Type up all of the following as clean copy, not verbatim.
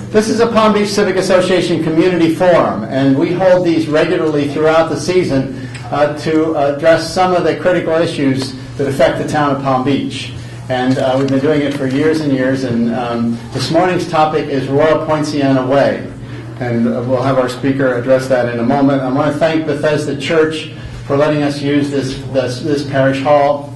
This is a Palm Beach Civic Association Community Forum, and we hold these regularly throughout the season to address some of the critical issues that affect the town of Palm Beach. And we've been doing it for years and years, and this morning's topic is Royal Poinciana Way. And we'll have our speaker address that in a moment. I want to thank Bethesda Church for letting us use this parish hall.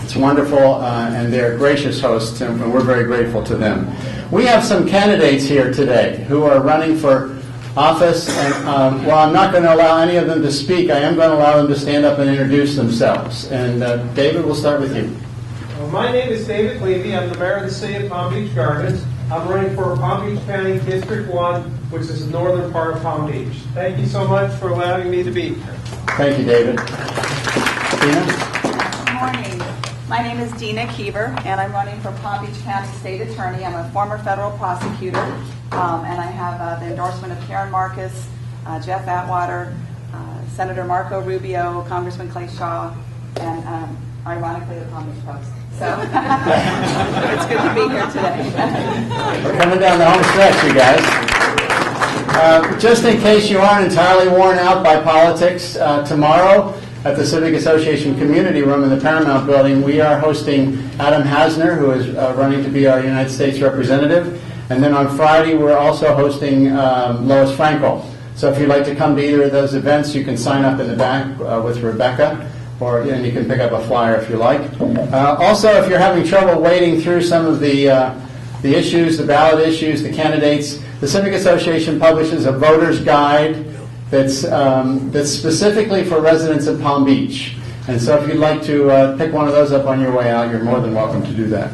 It's wonderful, and they're gracious hosts, and we're very grateful to them. We have some candidates here today who are running for office, and while I'm not going to allow any of them to speak, I am going to allow them to stand up and introduce themselves. And David, we'll start with you. Well, my name is David Levy. I'm the mayor of the city of Palm Beach Gardens. I'm running for Palm Beach County District 1, which is the northern part of Palm Beach. Thank you so much for allowing me to be here. Thank you, David. Dina? Good morning. My name is Dina Keever, and I'm running for Palm Beach County State Attorney. I'm a former federal prosecutor, and I have the endorsement of Karen Marcus, Jeff Atwater, Senator Marco Rubio, Congressman Clay Shaw, and ironically the Palm Beach Post. So it's good to be here today. We're coming down the home stretch, you guys. Just in case you aren't entirely worn out by politics, tomorrow at the Civic Association Community Room in the Paramount Building, we are hosting Adam Hasner, who is running to be our United States representative. And then on Friday, we're also hosting Lois Frankel. So if you'd like to come to either of those events, you can sign up in the back with Rebecca, and you can pick up a flyer if you like. Also, if you're having trouble wading through some of the issues, the ballot issues, the candidates, the Civic Association publishes a voter's guide that's specifically for residents of Palm Beach. And so if you'd like to pick one of those up on your way out, you're more than welcome to do that.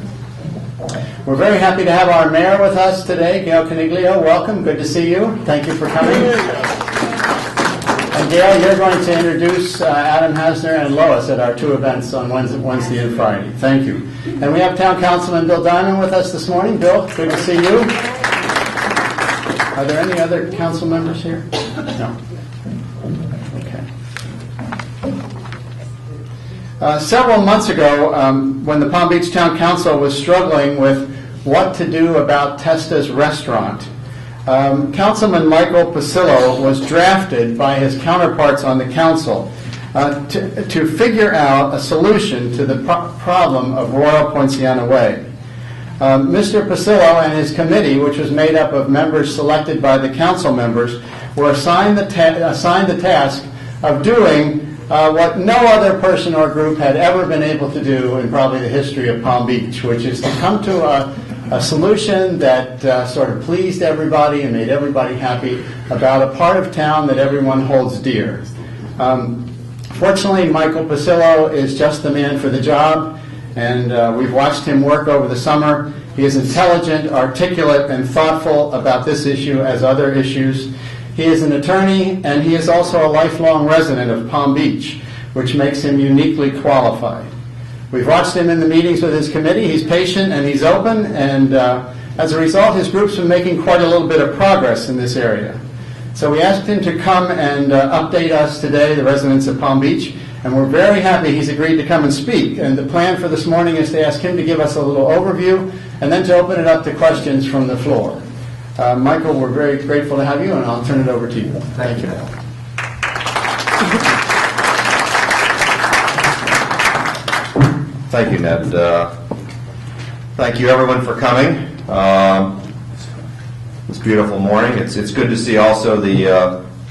We're very happy to have our mayor with us today, Gail Caniglio. Welcome. Good to see you. Thank you for coming. And Gail, you're going to introduce Adam Hasner and Lois at our two events on Wednesday and Friday. Thank you. And we have Town Councilman Bill Diamond with us this morning. Bill, good to see you. Are there any other council members here? No. Okay. Several months ago, when the Palm Beach Town Council was struggling with what to do about Testa's restaurant, Councilman Michael Pucillo was drafted by his counterparts on the council to figure out a solution to the problem of Royal Poinciana Way. Mr. Pucillo and his committee, which was made up of members selected by the council members, were assigned the task of doing what no other person or group had ever been able to do in probably the history of Palm Beach, which is to come to a solution that sort of pleased everybody and made everybody happy about a part of town that everyone holds dear. Fortunately, Michael Pucillo is just the man for the job, and we've watched him work over the summer. He is intelligent, articulate, and thoughtful about this issue as other issues. He is an attorney, and he is also a lifelong resident of Palm Beach, which makes him uniquely qualified. We've watched him in the meetings with his committee. He's patient and he's open, and as a result, his group's been making quite a little bit of progress in this area. So we asked him to come and update us today, the residents of Palm Beach, and we're very happy he's agreed to come and speak. And the plan for this morning is to ask him to give us a little overview and then to open it up to questions from the floor. Michael, we're very grateful to have you, and I'll turn it over to you. Thank you. Thank you, Ned. Thank you, everyone, for coming. This beautiful morning. It's good to see also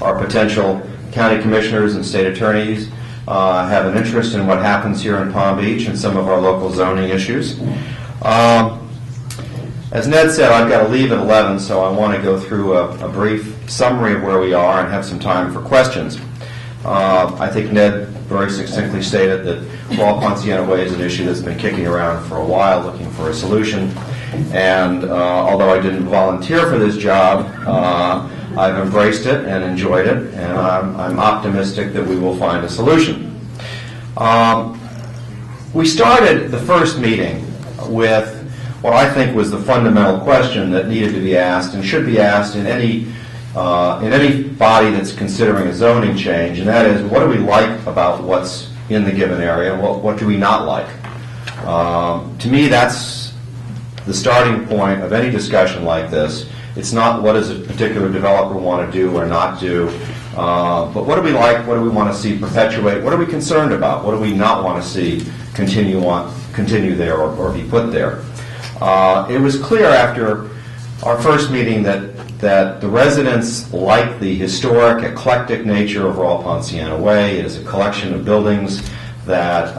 our potential county commissioners and state attorneys have an interest in what happens here in Palm Beach and some of our local zoning issues. As Ned said, I've got to leave at 11, so I want to go through a brief summary of where we are and have some time for questions. I think Ned very succinctly stated that Royal Poinciana Way is an issue that's been kicking around for a while, looking for a solution. And although I didn't volunteer for this job, I've embraced it and enjoyed it, and I'm optimistic that we will find a solution. We started the first meeting with what I think was the fundamental question that needed to be asked and should be asked in any body that's considering a zoning change, and that is, what do we like about what's in the given area, and what do we not like? To me, that's the starting point of any discussion like this, It's not what does a particular developer want to do or not do, but what do we like, what do we want to see perpetuate, what are we concerned about, what do we not want to see continue there or be put there. It was clear after our first meeting that the residents like the historic, eclectic nature of Royal Poinciana Way. It is a collection of buildings that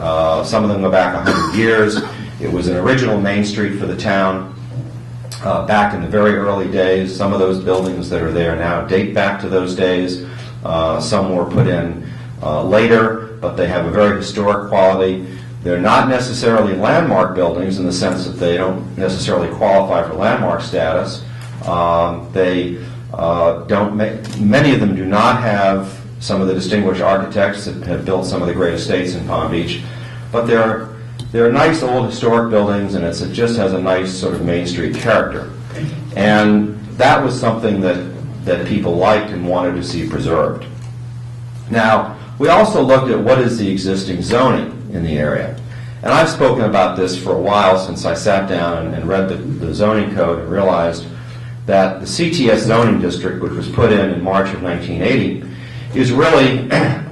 some of them go back 100 years. It was an original main street for the town back in the very early days. Some of those buildings that are there now date back to those days. Some were put in later, but they have a very historic quality. They're not necessarily landmark buildings in the sense that they don't necessarily qualify for landmark status. Many of them do not have some of the distinguished architects that have built some of the great estates in Palm Beach, but they're nice old historic buildings, and it just has a nice sort of Main Street character. And that was something that people liked and wanted to see preserved. Now, we also looked at what is the existing zoning in the area. And I've spoken about this for a while since I sat down and read the zoning code and realized that the CTS zoning district, which was put in March of 1980, is really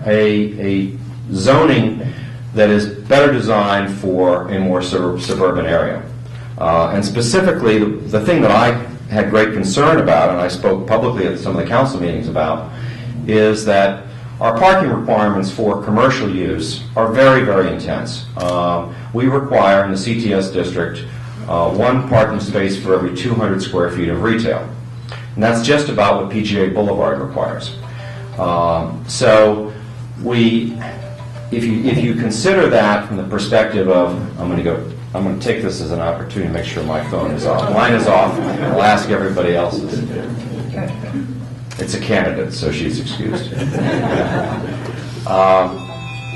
a zoning that is better designed for a more suburban area. And specifically, the thing that I had great concern about, and I spoke publicly at some of the council meetings about, is that our parking requirements for commercial use are very, very intense. We require in the CTS district one parking space for every 200 square feet of retail. And that's just about what PGA Boulevard requires. So if you consider that from the perspective of, I'm going to take this as an opportunity to make sure my phone is off. Mine is off. I'll ask everybody else's. It's a candidate, so she's excused.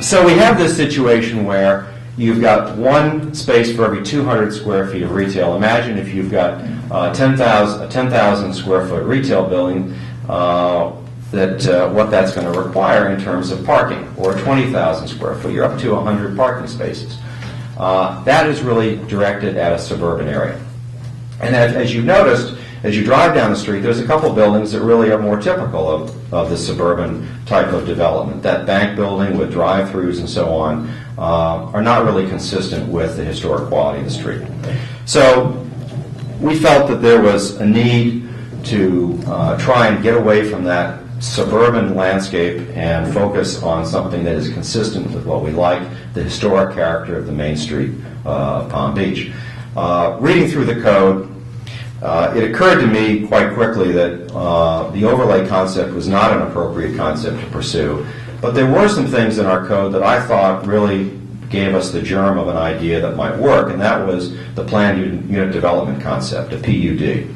So we have this situation where you've got one space for every 200 square feet of retail. Imagine if you've got a 10,000 square foot retail building, what that's going to require in terms of parking, or 20,000 square foot. You're up to 100 parking spaces. That is really directed at a suburban area. And as you noticed, as you drive down the street, there's a couple buildings that really are more typical of the suburban type of development. That bank building with drive-throughs and so on are not really consistent with the historic quality of the street. So we felt that there was a need to try and get away from that suburban landscape and focus on something that is consistent with what we like, the historic character of the Main Street of Palm Beach. Reading through the code, it occurred to me quite quickly that the overlay concept was not an appropriate concept to pursue, but there were some things in our code that I thought really gave us the germ of an idea that might work, and that was the planned unit development concept, a PUD.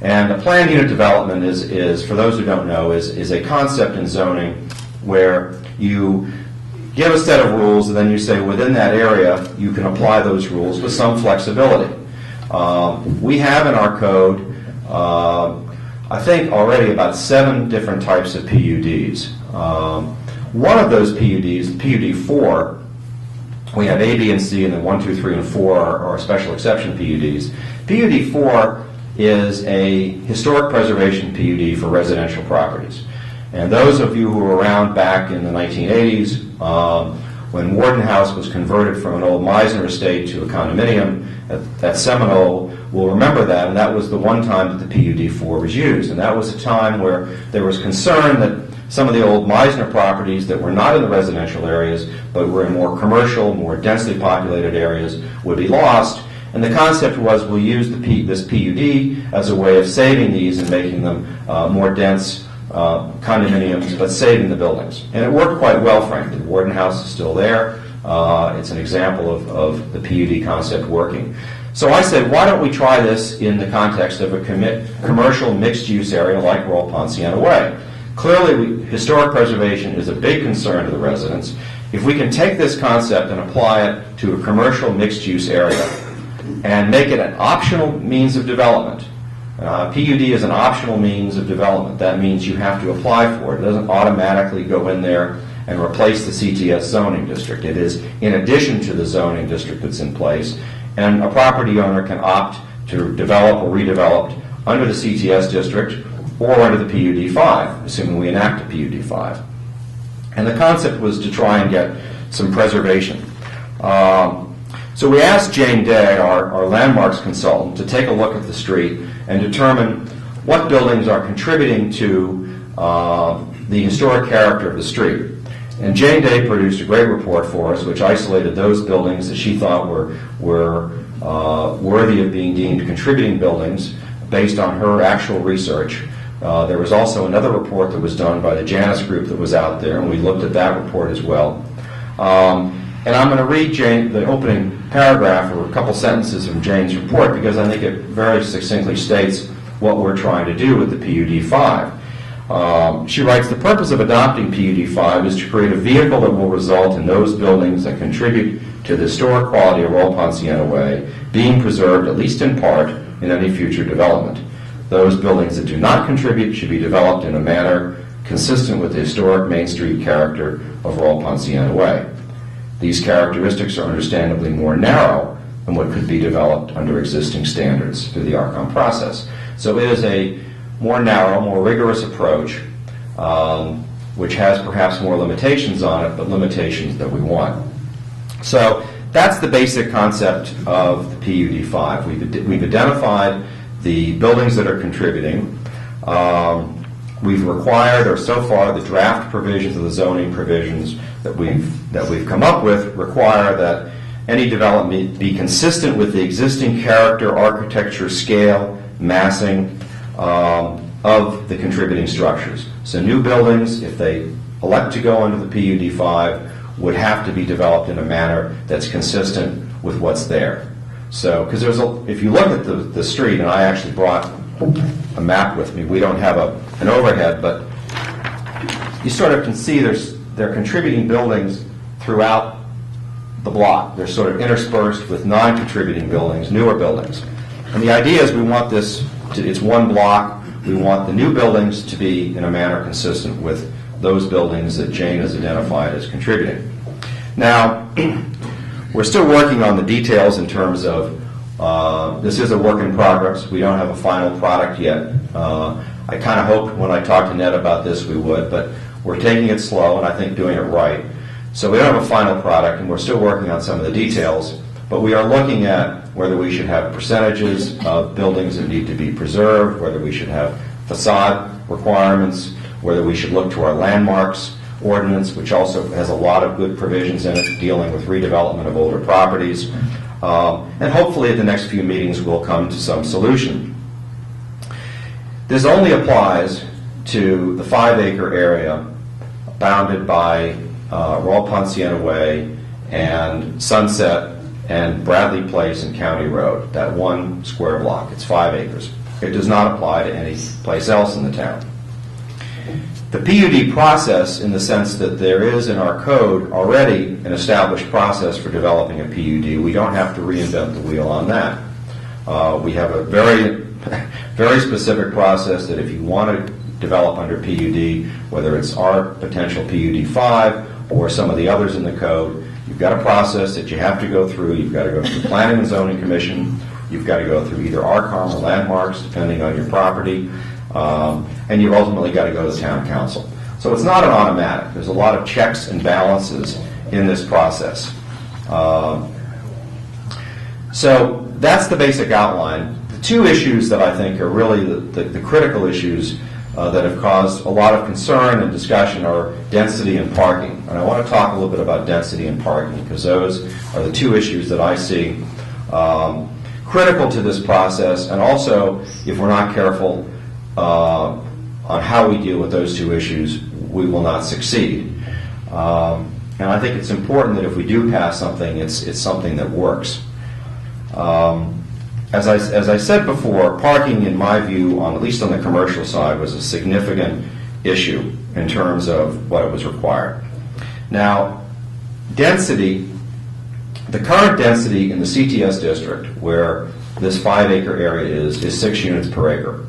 And a planned unit development is, for those who don't know, is a concept in zoning where you give a set of rules and then you say within that area you can apply those rules with some flexibility. We have in our code, I think already about 7 different types of PUDs. One of those PUDs, PUD 4, we have A, B, and C, and then 1, 2, 3, and 4 are special exception PUDs. PUD 4 is a historic preservation PUD for residential properties. And those of you who were around back in the 1980s, when Warden House was converted from an old Meisner estate to a condominium at Seminole, will remember that, and that was the one time that the PUD-4 was used. And that was a time where there was concern that some of the old Meisner properties that were not in the residential areas, but were in more commercial, more densely populated areas, would be lost. And the concept was we'll use this PUD as a way of saving these and making them more dense condominiums, but saving the buildings. And it worked quite well, frankly. The Warden House is still there. It's an example of the PUD concept working. So I said, why don't we try this in the context of a commercial mixed-use area like Royal Poinciana Way? Clearly, historic preservation is a big concern to the residents. If we can take this concept and apply it to a commercial mixed-use area and make it an optional means of development, PUD is an optional means of development. That means you have to apply for it. It doesn't automatically go in there and replace the CTS zoning district. It is in addition to the zoning district that's in place, and a property owner can opt to develop or redevelop under the CTS district or under the PUD 5, assuming we enact a PUD 5. And the concept was to try and get some preservation. So we asked Jane Day, our landmarks consultant, to take a look at the street and determine what buildings are contributing to the historic character of the street. And Jane Day produced a great report for us, which isolated those buildings that she thought were worthy of being deemed contributing buildings based on her actual research. There was also another report that was done by the Janus Group that was out there, and we looked at that report as well. And I'm going to read the opening paragraph or a couple sentences from Jane's report because I think it very succinctly states what we're trying to do with the PUD 5. She writes, the purpose of adopting PUD 5 is to create a vehicle that will result in those buildings that contribute to the historic quality of Royal Poinciana Way being preserved, at least in part, in any future development. Those buildings that do not contribute should be developed in a manner consistent with the historic Main Street character of Royal Poinciana Way. These characteristics are understandably more narrow than what could be developed under existing standards through the ARCOM process. So it is a more narrow, more rigorous approach, which has perhaps more limitations on it, but limitations that we want. So that's the basic concept of the PUD 5. We've identified the buildings that are contributing. We've required, or so far, the draft provisions of the zoning provisions that we've come up with require that any development be consistent with the existing character, architecture, scale, massing of the contributing structures. So new buildings, if they elect to go under the PUD 5, would have to be developed in a manner that's consistent with what's there. So, because if you look at the street, and I actually brought a map with me, we don't have an overhead, but you sort of can see they're contributing buildings throughout the block. They're sort of interspersed with non-contributing buildings, newer buildings. And the idea is we want it's one block. We want the new buildings to be in a manner consistent with those buildings that Jane has identified as contributing. Now, we're still working on the details in terms of this is a work in progress. We don't have a final product yet. I kind of hoped when I talked to Ned about this we would, but we're taking it slow and I think doing it right. So we don't have a final product and we're still working on some of the details, but we are looking at whether we should have percentages of buildings that need to be preserved, whether we should have facade requirements, whether we should look to our landmarks ordinance, which also has a lot of good provisions in it dealing with redevelopment of older properties. And hopefully at the next few meetings we'll come to some solution. This only applies to the 5-acre area bounded by Royal Poinciana Way and Sunset and Bradley Place and County Road, that one square block. It's 5 acres. It does not apply to any place else in the town. The PUD process, in the sense that there is in our code already an established process for developing a PUD, we don't have to reinvent the wheel on that. We have a very, very specific process that if you want to develop under PUD, whether it's our potential PUD 5 or some of the others in the code, you've got a process that you have to go through. You've got to go through the Planning and Zoning Commission. You've got to go through either ARCOM or landmarks, depending on your property. And you've ultimately got to go to the town council. So it's not an automatic. There's a lot of checks and balances in this process. So that's the basic outline. The two issues that I think are really the critical issues that have caused a lot of concern and discussion are density and parking. And I want to talk a little bit about density and parking because those are the two issues that I see critical to this process, and also, if we're not careful on how we deal with those two issues, we will not succeed. And I think it's important that if we do pass something, it's something that works. As I said before, parking, in my view, at least on the commercial side, was a significant issue in terms of what it was required. Now, density, the current density in the CTS district, where this 5-acre area is 6 units per acre.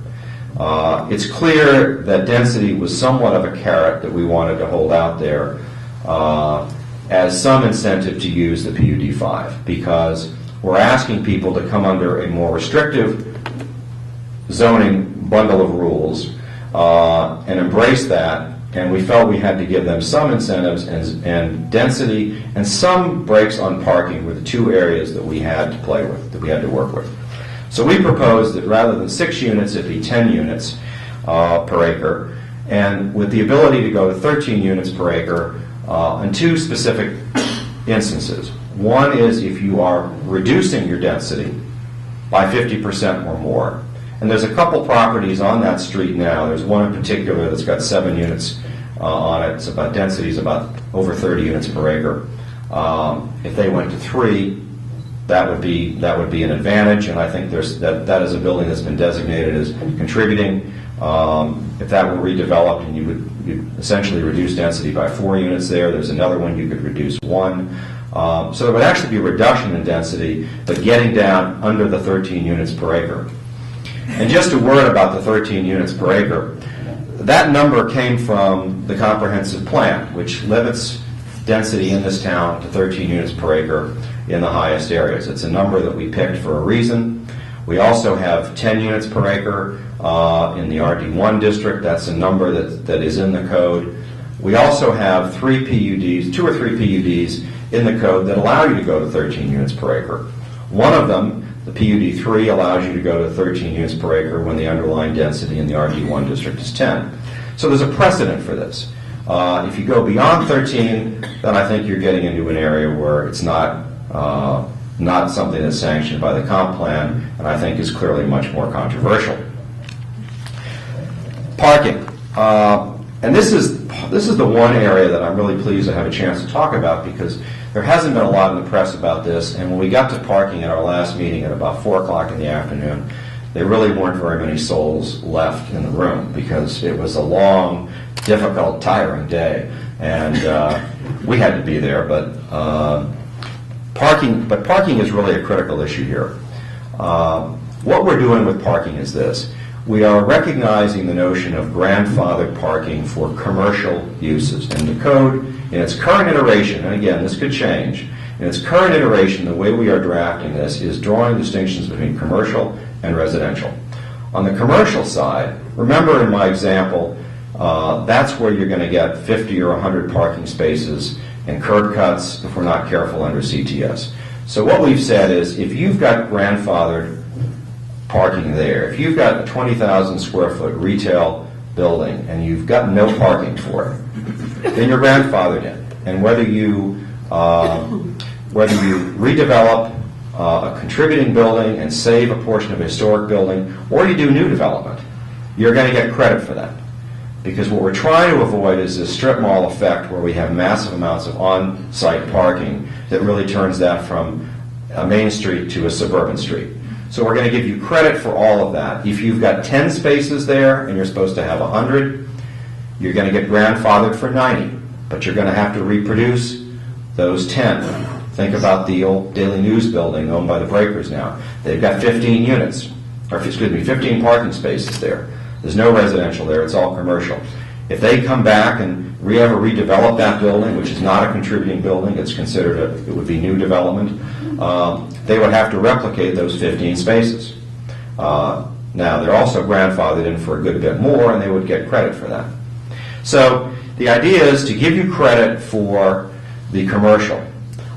It's clear that density was somewhat of a carrot that we wanted to hold out there as some incentive to use the PUD 5, because we're asking people to come under a more restrictive zoning bundle of rules and embraced that, and we felt we had to give them some incentives and density and some brakes on parking were the two areas that we had to play with, that we had to work with. So we proposed that rather than 6 units, it'd be 10 units per acre, and with the ability to go to 13 units per acre in two specific instances. One is if you are reducing your density by 50% or more. And there's a couple properties on that street now. There's one in particular that's got 7 units on it. It's about density is about over 30 units per acre. If they went to 3, that would be an advantage. And I think that is a building that's been designated as contributing. If that were redeveloped, and you'd essentially reduce density by 4 units there. There's another one you could reduce 1. So there would actually be a reduction in density, but getting down under the 13 units per acre. And just a word about the 13 units per acre. That number came from the comprehensive plan, which limits density in this town to 13 units per acre in the highest areas. It's a number that we picked for a reason. We also have 10 units per acre in the RD1 district. That's a number that is in the code. We also have 2 or 3 PUDs in the code that allow you to go to 13 units per acre. One of them, the PUD 3, allows you to go to 13 units per acre when the underlying density in the RD1 district is 10. So there's a precedent for this. If you go beyond 13, then I think you're getting into an area where it's not something that's sanctioned by the comp plan, and I think is clearly much more controversial. Parking. And this is the one area that I'm really pleased to have a chance to talk about, because there hasn't been a lot in the press about this, and when we got to parking at our last meeting at about 4 o'clock in the afternoon, there really weren't very many souls left in the room, because it was a long, difficult, tiring day, and we had to be there, but parking is really a critical issue here. What we're doing with parking is this. We are recognizing the notion of grandfathered parking for commercial uses. And the code, in its current iteration, and again, this could change, in its current iteration, the way we are drafting this is drawing distinctions between commercial and residential. On the commercial side, remember in my example, that's where you're going to get 50 or 100 parking spaces and curb cuts if we're not careful under CTS. So what we've said is, if you've got grandfathered parking there, if you've got a 20,000 square foot retail building and you've got no parking for it, then you're grandfathered in. And whether you redevelop a contributing building and save a portion of a historic building, or you do new development, you're going to get credit for that. Because what we're trying to avoid is this strip mall effect where we have massive amounts of on-site parking that really turns that from a main street to a suburban street. So we're going to give you credit for all of that. If you've got 10 spaces there and you're supposed to have 100, you're going to get grandfathered for 90, but you're going to have to reproduce those 10. Think about the old Daily News building owned by the Breakers now. They've got 15 units, or 15 parking spaces there. There's no residential there, it's all commercial. If they come back and ever redevelop that building, which is not a contributing building, it's considered it would be new development, they would have to replicate those 15 spaces. Now, they're also grandfathered in for a good bit more, and they would get credit for that. So the idea is to give you credit for the commercial.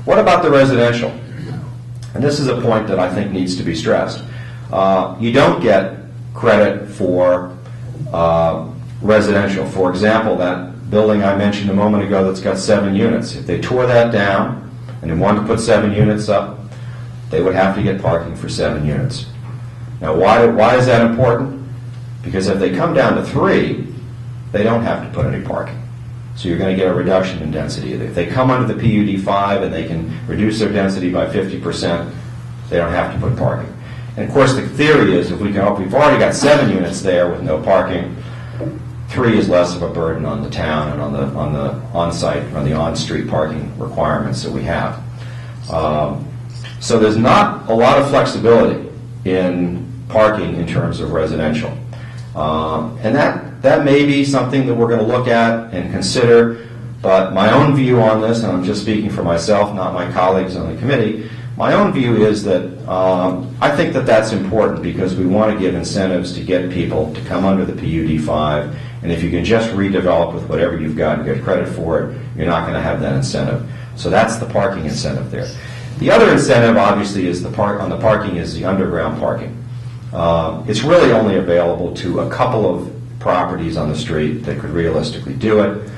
What about the residential? And this is a point that I think needs to be stressed. You don't get credit for residential. For example, that building I mentioned a moment ago that's got 7 units, if they tore that down and they wanted to put 7 units up, they would have to get parking for 7 units. Now, why is that important? Because if they come down to 3, they don't have to put any parking. So you're going to get a reduction in density. If they come under the PUD 5 and they can reduce their density by 50%, they don't have to put parking. And of course, the theory is if we've already got 7 units there with no parking, 3 is less of a burden on the town and on the on-site, on the on-street parking requirements that we have. So there's not a lot of flexibility in parking in terms of residential. And that may be something that we're going to look at and consider, but my own view on this, and I'm just speaking for myself, not my colleagues on the committee, My own view is that I think that that's important because we want to give incentives to get people to come under the PUD 5, and if you can just redevelop with whatever you've got and get credit for it, you're not going to have that incentive. So that's the parking incentive there. The other incentive, obviously, is on the parking is the underground parking. It's really only available to a couple of properties on the street that could realistically do it.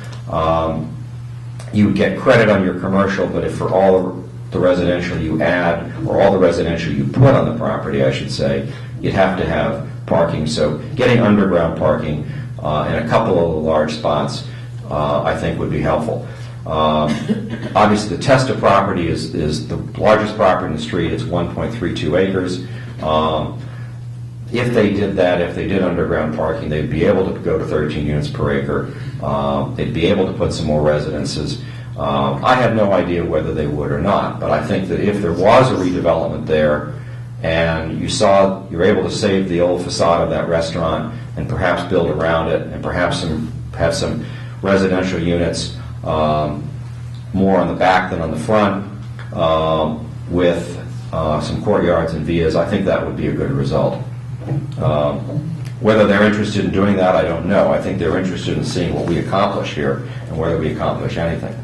You would get credit on your commercial, but if for all the residential you add, or all the residential you put on the property, I should say, you'd have to have parking. So getting underground parking in a couple of the large spots, I think would be helpful. Obviously, the Testa property is the largest property in the street. It's 1.32 acres. If they did that, if they did underground parking, they'd be able to go to 13 units per acre. They'd be able to put some more residences. I have no idea whether they would or not, but I think that if there was a redevelopment there and you're able to save the old facade of that restaurant and perhaps build around it and perhaps have some residential units more on the back than on the front with some courtyards and vias, I think that would be a good result. Whether they're interested in doing that, I don't know. I think they're interested in seeing what we accomplish here and whether we accomplish anything.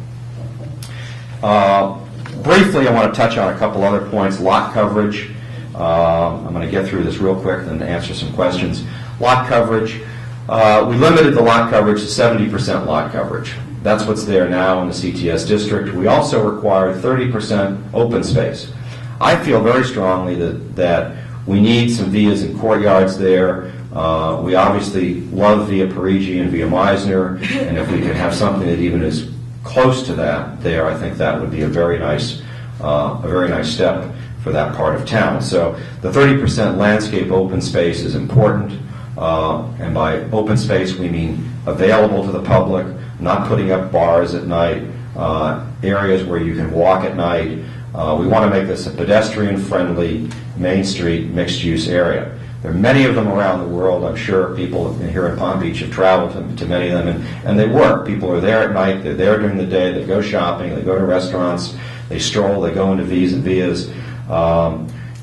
Briefly, I want to touch on a couple other points. Lot coverage. I'm going to get through this real quick and answer some questions. Lot coverage. We limited the lot coverage to 70% lot coverage. That's what's there now in the CTS district. We also required 30% open space. I feel very strongly that we need some vias and courtyards there. We obviously love Via Parigi and Via Meisner, and if we could have something that even is close to that there, I think that would be a very nice step for that part of town. So the 30% landscape open space is important, and by open space we mean available to the public, not putting up bars at night, areas where you can walk at night. We want to make this a pedestrian-friendly, Main Street, mixed-use area. There are many of them around the world. I'm sure people here in Palm Beach have traveled to many of them, and they work. People are there at night, they're there during the day, they go shopping, they go to restaurants, they stroll, they go into V's and Vias,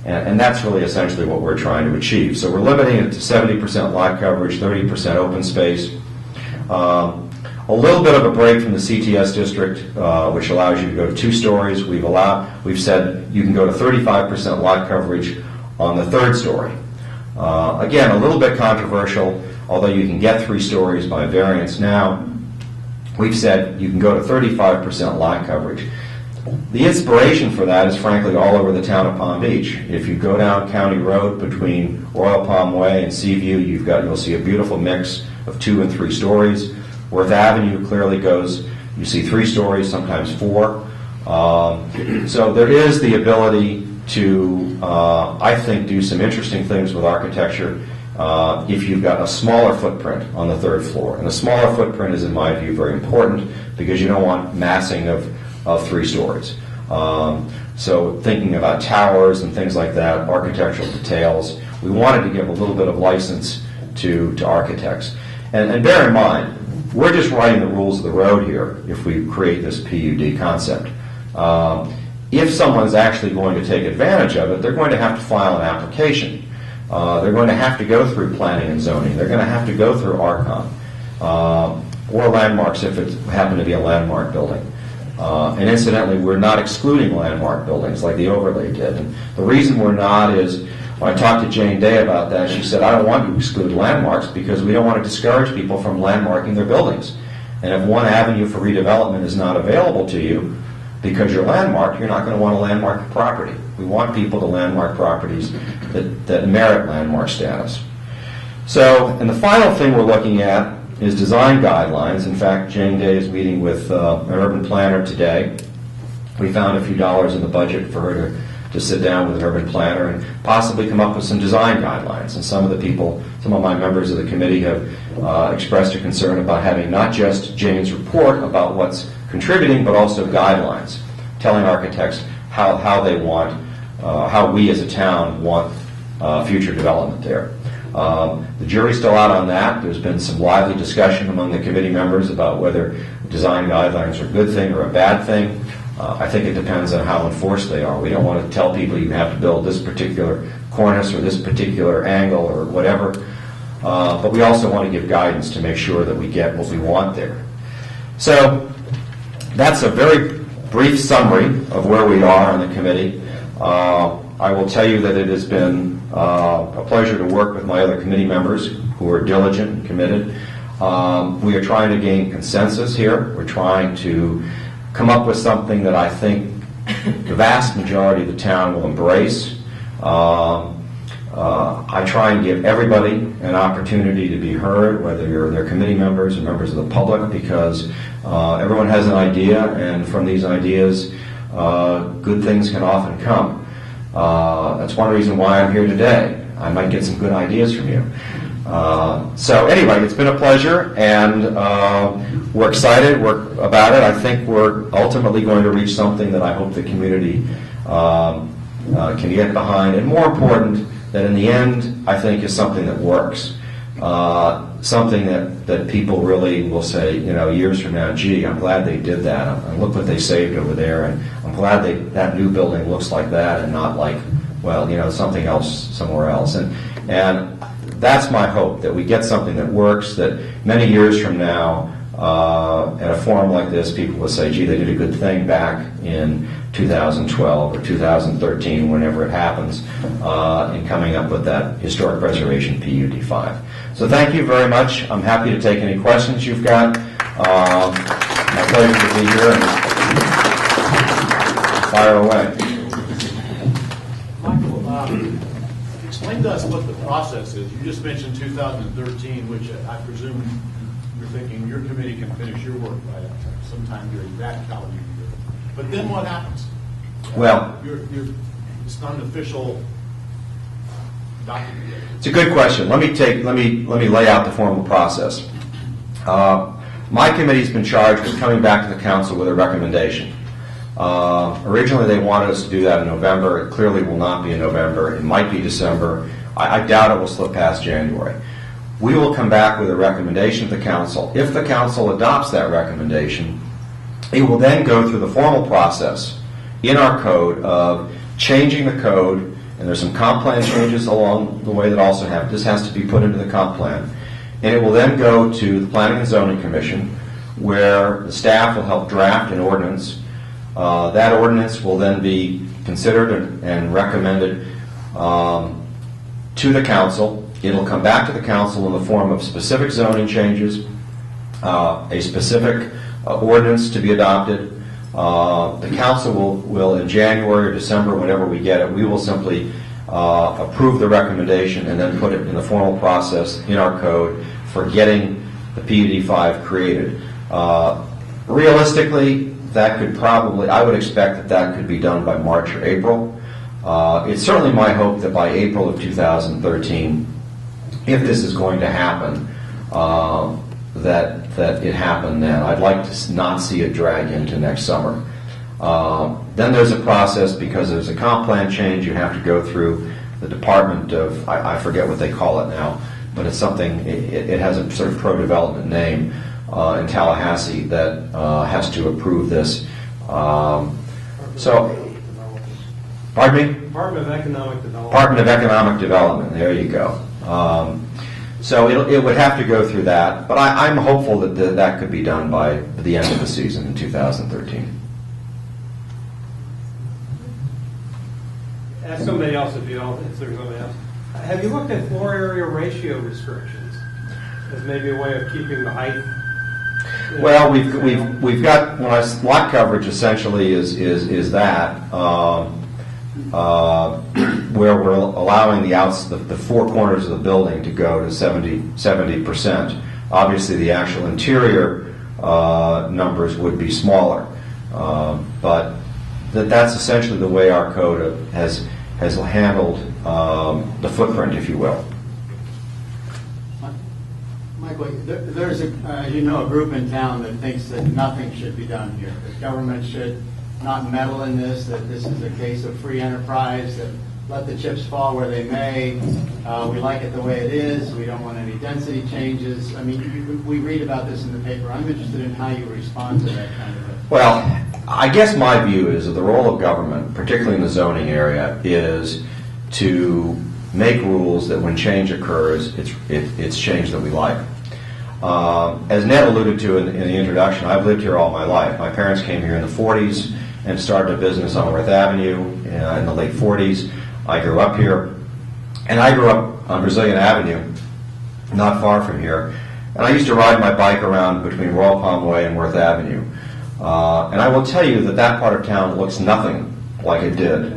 and that's really essentially what we're trying to achieve. So we're limiting it to 70% lot coverage, 30% open space. A little bit of a break from the CTS district, which allows you to go to 2 stories. We've said you can go to 35% lot coverage on the 3rd story. Again, a little bit controversial, although you can get 3 stories by variance now. We've said you can go to 35% lot coverage. The inspiration for that is frankly all over the town of Palm Beach. If you go down County Road between Royal Palm Way and Seaview, you'll see a beautiful mix of 2 and 3 stories. Worth Avenue clearly goes, you see 3 stories, sometimes 4. So there is the ability to, I think, do some interesting things with architecture if you've got a smaller footprint on the 3rd floor. And a smaller footprint is, in my view, very important because you don't want massing of 3 stories. So thinking about towers and things like that, architectural details, we wanted to give a little bit of license to architects. And bear in mind, we're just writing the rules of the road here if we create this PUD concept. If someone's actually going to take advantage of it, they're going to have to file an application. They're going to have to go through planning and zoning. They're going to have to go through ARCON or landmarks if it happened to be a landmark building. And incidentally, we're not excluding landmark buildings like the overlay did. And the reason we're not is, when I talked to Jane Day about that, she said, I don't want to exclude landmarks because we don't want to discourage people from landmarking their buildings. And if one avenue for redevelopment is not available to you because you're landmarked, you're not going to want to landmark your property. We want people to landmark properties that merit landmark status. So, and the final thing we're looking at is design guidelines. In fact, Jane Day is meeting with an urban planner today. We found a few dollars in the budget for her to sit down with an urban planner and possibly come up with some design guidelines. And some of my members of the committee have expressed a concern about having not just Jane's report about what's contributing, but also guidelines, telling architects how they want, how we as a town want future development there. The jury's still out on that. There's been some lively discussion among the committee members about whether design guidelines are a good thing or a bad thing. I think it depends on how enforced they are. We don't want to tell people you have to build this particular cornice or this particular angle or whatever, but we also want to give guidance to make sure that we get what we want there. So that's a very brief summary of where we are in the committee. I will tell you that it has been a pleasure to work with my other committee members who are diligent and committed. We are trying to gain consensus here. We're trying to come up with something that I think the vast majority of the town will embrace. I try and give everybody an opportunity to be heard, whether you're their committee members or members of the public, because everyone has an idea, and from these ideas, good things can often come. That's one reason why I'm here today. I might get some good ideas from you. So anyway, it's been a pleasure, and we're excited about it. I think we're ultimately going to reach something that I hope the community can get behind, and more important, that in the end, I think is something that works. Something that people really will say, years from now, gee, I'm glad they did that. And look what they saved over there. And I'm glad that new building looks like that and not like, something else somewhere else. And that's my hope, that we get something that works, that many years from now, at a forum like this, people will say, gee, they did a good thing back in 2012 or 2013, whenever it happens, in coming up with that historic preservation PUD 5. So thank you very much. I'm happy to take any questions you've got. My pleasure to be here, and fire away. Michael, explain to us what the process is. You just mentioned 2013, which I presume you're thinking your committee can finish your work by sometime during that calendar year. But then what happens? Well, it's not an official document yet. It's a good question. Let me lay out the formal process. My committee's been charged with coming back to the council with a recommendation. Originally, they wanted us to do that in November. It clearly will not be in November. It might be December. I doubt it will slip past January. We will come back with a recommendation to the council. If the council adopts that recommendation, it will then go through the formal process in our code of changing the code, and there's some comp plan changes along the way that also have. This has to be put into the comp plan. And it will then go to the Planning and Zoning Commission, where the staff will help draft an ordinance. That ordinance will then be considered and recommended to the council. It'll come back to the council in the form of specific zoning changes, a specific ordinance to be adopted. The council will in January or December, whenever we get it, we will simply approve the recommendation and then put it in the formal process in our code for getting the PUD 5 created. Realistically, that could probably, I would expect that could be done by March or April. It's certainly my hope that by April of 2013, if this is going to happen, that it happen then. I'd like to not see it drag into next summer. Then there's a process, because there's a comp plan change. You have to go through the Department of, I forget what they call it now, but it's something, it has a sort of pro-development name in Tallahassee that has to approve this. So, pardon me? Department of Economic Development. Department of Economic Development, there you go. So it would have to go through that, but I'm hopeful that that could be done by the end of the season in 2013. Ask somebody else if there's somebody else. Have you looked at floor area ratio restrictions as maybe a way of keeping the height? Well, we've got, lot coverage essentially is that. Where we're allowing the four corners of the building to go to 70%. Obviously, the actual interior numbers would be smaller, but that's essentially the way our code has handled the footprint, if you will. Michael, there's a group in town that thinks that nothing should be done here. The government should not meddle in this, that this is a case of free enterprise, that let the chips fall where they may. We like it the way it is. We don't want any density changes. I mean, we read about this in the paper. I'm interested in how you respond to that kind of a... Well, I guess my view is that the role of government, particularly in the zoning area, is to make rules that when change occurs, it's change that we like. As Ned alluded to in the introduction, I've lived here all my life. My parents came here in the 40s and started a business on Worth Avenue in the late 40s. I grew up here, and I grew up on Brazilian Avenue, not far from here. And I used to ride my bike around between Royal Poinciana Way and Worth Avenue. And I will tell you that that part of town looks nothing like it did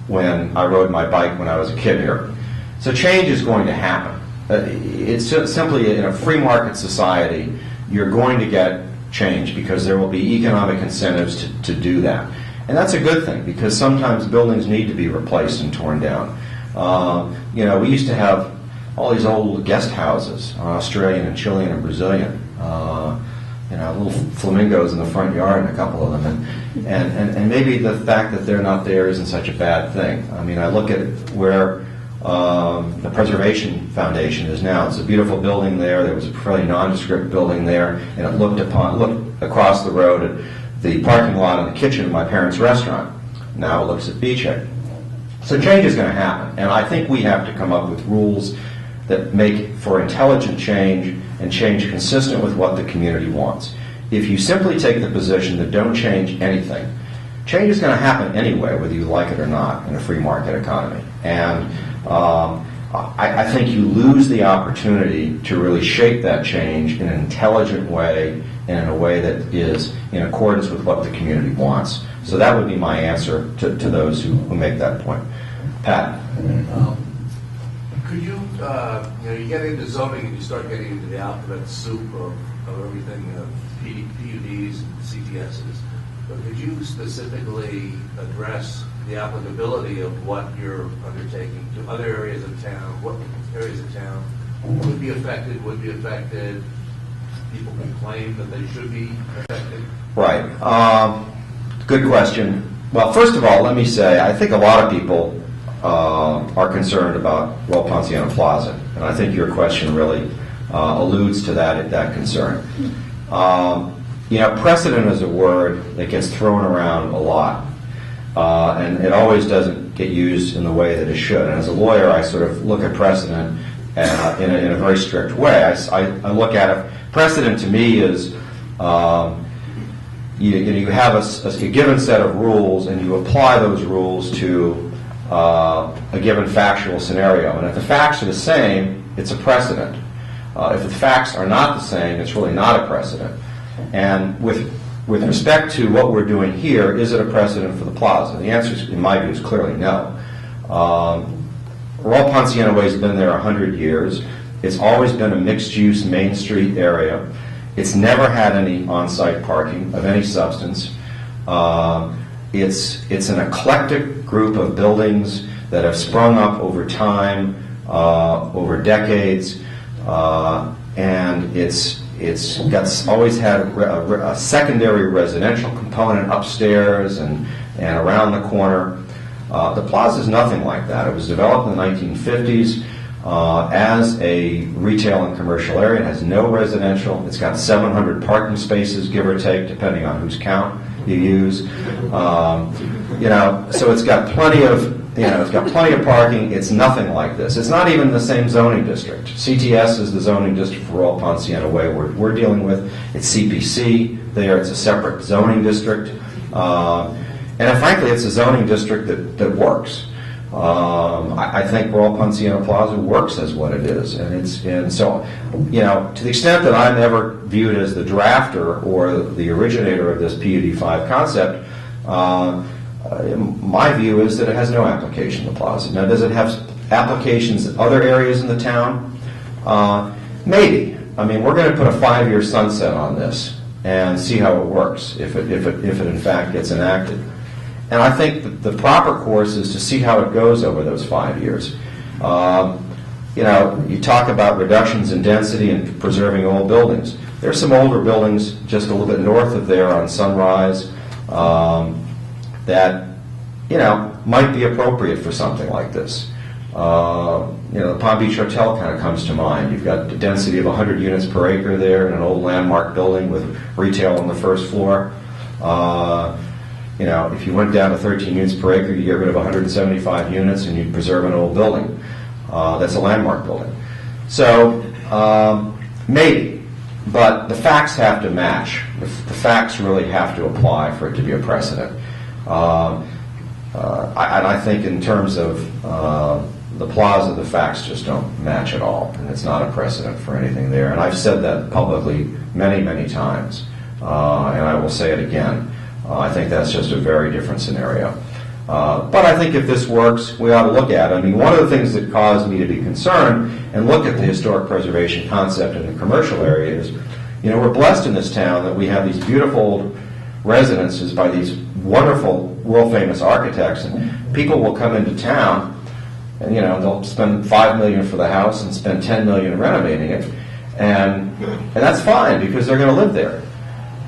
when I rode my bike when I was a kid here. So change is going to happen. It's simply in a free market society, you're going to get change because there will be economic incentives to do that. And that's a good thing because sometimes buildings need to be replaced and torn down. We used to have all these old guest houses, Australian and Chilean and Brazilian. Little flamingos in the front yard and a couple of them. And maybe the fact that they're not there isn't such a bad thing. I mean, I look at where the Preservation Foundation is now. It's a beautiful building there. There was a fairly nondescript building there, and it looked across the road at the parking lot and the kitchen of my parents' restaurant. Now it looks at Beachhead. So change is going to happen, and I think we have to come up with rules that make for intelligent change and change consistent with what the community wants. If you simply take the position that don't change anything, change is going to happen anyway, whether you like it or not, in a free market economy. And I think you lose the opportunity to really shape that change in an intelligent way and in a way that is in accordance with what the community wants. So that would be my answer to those who make that point. Pat? Could you, you get into zoning and you start getting into the alphabet soup of everything, PUDs and CTSs, but could you specifically address the applicability of what you're undertaking to other areas of town? What areas of town would be affected, people can claim that they should be affected? Right. Good question. Well, first of all, let me say, I think a lot of people are concerned about Royal Poinciana Plaza, and I think your question really alludes to that concern. Precedent is a word that gets thrown around a lot, and it always doesn't get used in the way that it should. And as a lawyer, I sort of look at precedent in a very strict way. I look at it. Precedent to me is you have a given set of rules, and you apply those rules to a given factual scenario. And if the facts are the same, it's a precedent. If the facts are not the same, it's really not a precedent. And with respect to what we're doing here, is it a precedent for the plaza? The answer, in my view, is clearly no. Royal Poinciana Way has been there 100 years. It's always been a mixed-use Main Street area. It's never had any on-site parking of any substance. It's an eclectic group of buildings that have sprung up over time, over decades, and it's always had a secondary residential component upstairs and around the corner. The plaza is nothing like that. It was developed in the 1950s as a retail and commercial area. It has no residential. It's got 700 parking spaces, give or take, depending on whose count you use. So it's got plenty of parking. It's nothing like this. It's not even the same zoning district. CTS is the zoning district for Royal Poinciana Way we're dealing with. It's CPC there. It's a separate zoning district. And frankly, it's a zoning district that works. I think Royal Poinciana Plaza works as what it is, and so to the extent that I'm ever viewed as the drafter or the originator of this PUD5 concept, my view is that it has no application to the plaza. Now, does it have applications in other areas in the town? Maybe. I mean, we're going to put a 5-year sunset on this and see how it works if it in fact gets enacted. And I think that the proper course is to see how it goes over those 5 years. You talk about reductions in density and preserving old buildings. There's some older buildings just a little bit north of there on Sunrise that might be appropriate for something like this. The Palm Beach Hotel kind of comes to mind. You've got a density of 100 units per acre there in an old landmark building with retail on the first floor. If you went down to 13 units per acre, you get rid of 175 units and you'd preserve an old building. That's a landmark building. So, maybe. But the facts have to match. The facts really have to apply for it to be a precedent. And I think in terms of the plaza, the facts just don't match at all, and it's not a precedent for anything there. And I've said that publicly many, many times, and I will say it again. I think that's just a very different scenario. But I think if this works, we ought to look at it. I mean, one of the things that caused me to be concerned and look at the historic preservation concept in the commercial area is, we're blessed in this town that we have these beautiful old residences by these wonderful, world-famous architects, and people will come into town and, they'll spend $5 million for the house and spend $10 million renovating it, and that's fine because they're going to live there.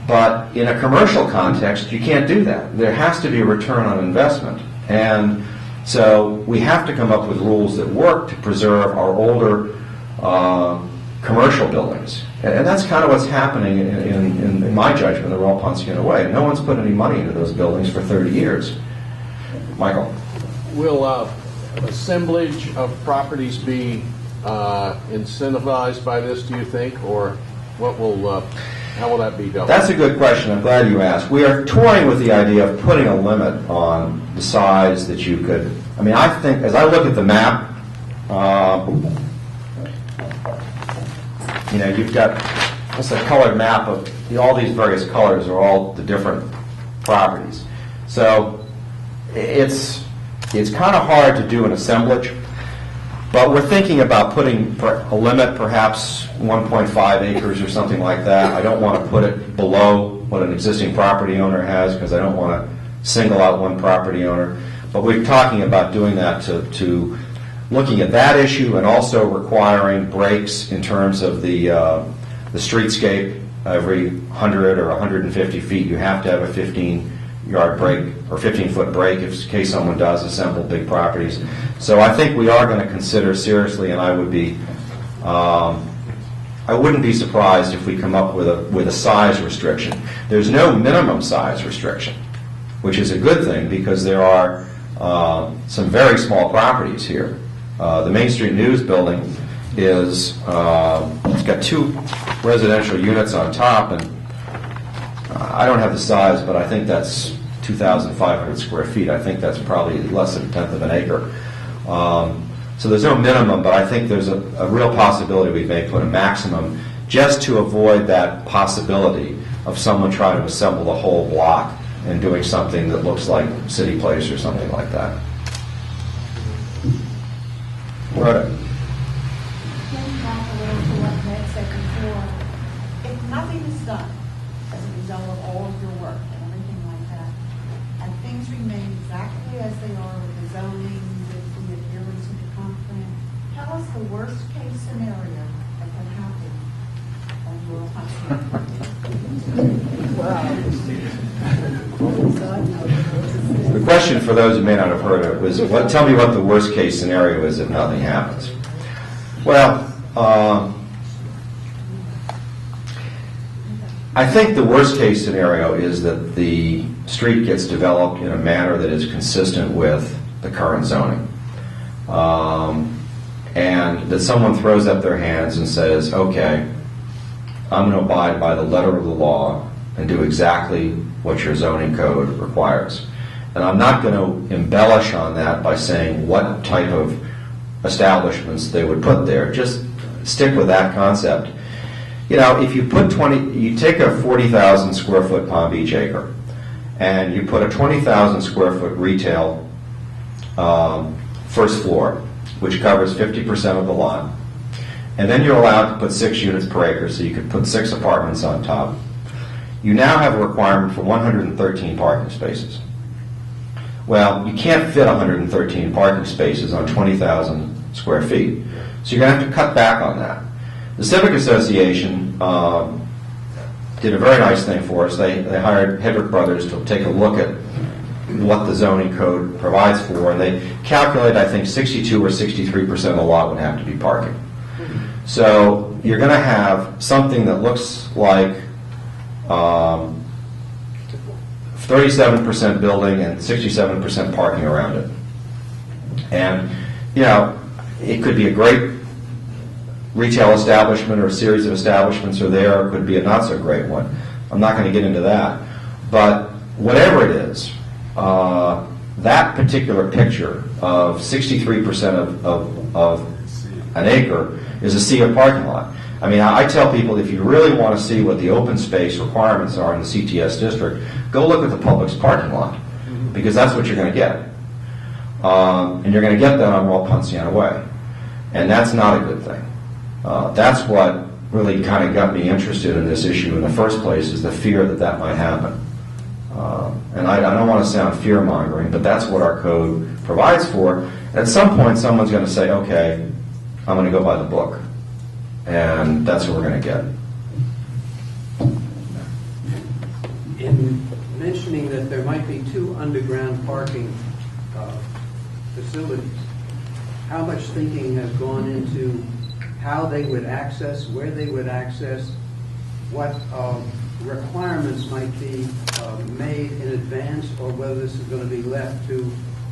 But in a commercial context, you can't do that. There has to be a return on investment. And so we have to come up with rules that work to preserve our older commercial buildings. And that's kind of what's happening in my judgment, the Royal Poinciana Way. No one's put any money into those buildings for 30 years. Michael? Will assemblage of properties be incentivized by this, do you think? Or what will... how will that be done? That's a good question. I'm glad you asked. We are toying with the idea of putting a limit on the size that you could... I mean, I think, as I look at the map, you've got just a colored map of all these various colors are all the different properties. So it's kind of hard to do an assemblage. But we're thinking about putting a limit, perhaps 1.5 acres or something like that. I don't want to put it below what an existing property owner has because I don't want to single out one property owner. But we're talking about doing that to looking at that issue and also requiring breaks in terms of the streetscape. Every 100 or 150 feet, you have to have a 15-yard break or 15-foot break in case someone does assemble big properties. So I think we are going to consider seriously, and I wouldn't be surprised if we come up with a size restriction. There's no minimum size restriction, which is a good thing because there are some very small properties here. The Main Street News building is it's got 2 residential units on top, and I don't have the size, but I think that's 2,500 square feet. I think that's probably less than a tenth of an acre. So there's no minimum, but I think there's a real possibility we may put a maximum just to avoid that possibility of someone trying to assemble the whole block and doing something that looks like City Place or something like that. Rhoda. Going back a little to what Ned said before, if nothing is done as a result of all of your work and everything like that, and things remain exactly as they are with the zoning, with the adherence to the comp plan, tell us the worst case scenario that can happen on Royal Poinciana. The question for those who may not have heard it was, tell me what the worst case scenario is if nothing happens. Well, I think the worst case scenario is that the street gets developed in a manner that is consistent with the current zoning. And that someone throws up their hands and says, okay, I'm going to abide by the letter of the law and do exactly what your zoning code requires. And I'm not going to embellish on that by saying what type of establishments they would put there. Just stick with that concept. If you put you take a 40,000 square foot Palm Beach acre and you put a 20,000 square foot retail first floor, which covers 50% of the lot, and then you're allowed to put 6 units per acre, so you could put 6 apartments on top. You now have a requirement for 113 parking spaces. Well, you can't fit 113 parking spaces on 20,000 square feet, so you're going to have to cut back on that. The Civic Association did a very nice thing for us. They hired Hedrick Brothers to take a look at what the zoning code provides for, and they calculate, I think, 62 or 63% of the lot would have to be parking. So you're going to have something that looks like 37% building and 67% parking around it. And, you know, it could be a great retail establishment or a series of establishments are there, or it could be a not so great one. I'm not going to get into that. But whatever it is, that particular picture of 63% of an acre is a sea of parking lot. I mean, I tell people, if you really want to see what the open space requirements are in the CTS district, go look at the Publix parking lot, because that's what you're going to get. And you're going to get that on Royal Poinciana Way. And that's not a good thing. That's what really kind of got me interested in this issue in the first place, is the fear that that might happen. And I don't want to sound fear-mongering, but that's what our code provides for. At some point, someone's going to say, okay, I'm going to go by the book. And that's what we're going to get. In mentioning that there might be 2 underground parking facilities, how much thinking has gone into how they would access, where they would access, what requirements might be made in advance, or whether this is going to be left to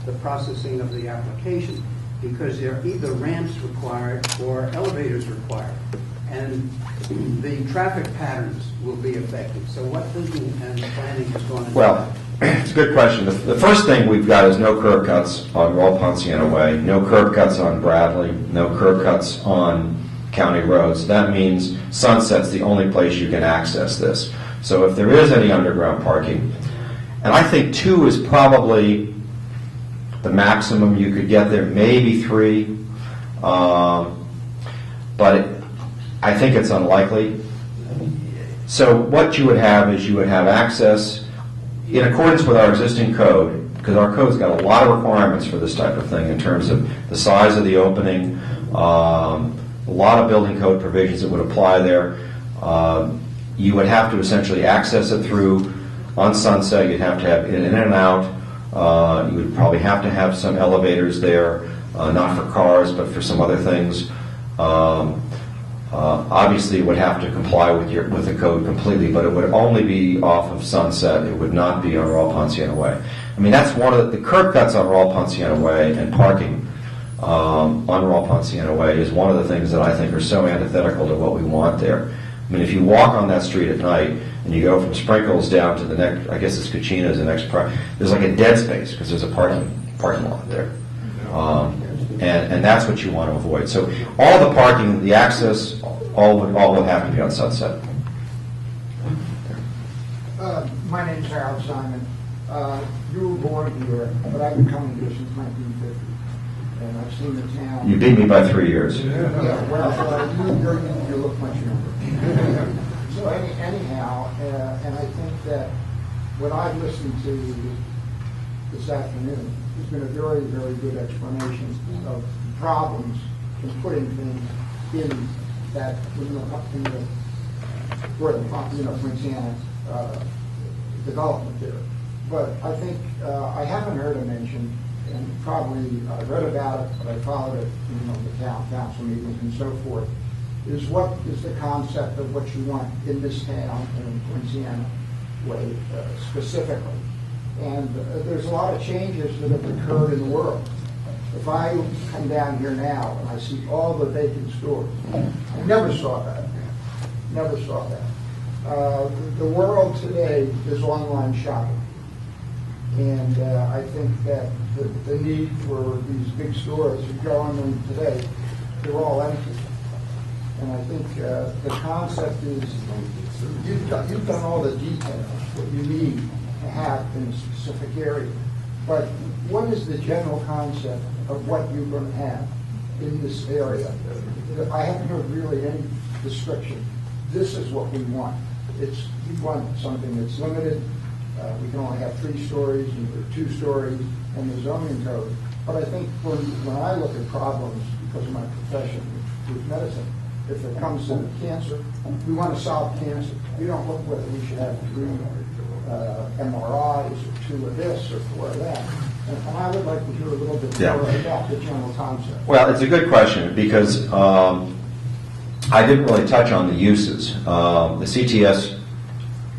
the processing of the application? Because there are either ramps required or elevators required, and the traffic patterns will be affected. So what thinking and planning has gone into Well, it's a good question. The first thing we've got is no curb cuts on Royal Poinciana Way, no curb cuts on Bradley, no curb cuts on county roads. That means Sunset's the only place you can access this. So if there is any underground parking, and I think 2 is probably the maximum you could get there, maybe 3, but I think it's unlikely. So what you would have is you would have access in accordance with our existing code, because our code's got a lot of requirements for this type of thing in terms of the size of the opening, a lot of building code provisions that would apply there. You would have to essentially access it through, on Sunset, you'd have to have in and out. You would probably have to have some elevators there, not for cars, but for some other things. Obviously, it would have to comply with the code completely, but it would only be off of Sunset. It would not be on Royal Poinciana Way. I mean, that's one of the curb cuts on Royal Poinciana Way, and parking on Royal Poinciana Way is one of the things that I think are so antithetical to what we want there. I mean, if you walk on that street at night and you go from Sprinkles down to the next, I guess it's Cucina's the next part, there's like a dead space because there's a parking lot there. And that's what you want to avoid. So all the parking, the access, all would have to be on Sunset. My name's Harold Simon. You were born here, but I've been coming here since 1950. And I've seen the town. You beat me by 3 years. Yeah, well, you look much younger. So anyhow, and I think that what I've listened to this afternoon has been a very, very good explanation of problems in putting things in that, for the Poinciana development there. But I think I haven't heard a mention, and probably I read about it, but I followed it, the town council meetings and so forth, is what is the concept of what you want in this town, in Poinciana Way specifically. And there's a lot of changes that have occurred in the world. If I come down here now and I see all the vacant stores, I never saw that. Never saw that. The world today is online shopping. And I think that the need for these big stores, you go on them today, they're all empty. And I think the concept is you've done all the details, what you need to have in a specific area. But what is the general concept of what you're going to have in this area? I haven't heard really any description. This is what we want. We want something that's limited. We can only have 3 stories, or 2 stories, and the zoning code. But I think when I look at problems, because of my profession with medicine, if it comes to cancer, we want to solve cancer. We don't look whether we should have 3 MRIs or 2 of this or 4 of that. And I would like to hear a little bit more about the general concept. Well, it's a good question because I didn't really touch on the uses. The CTS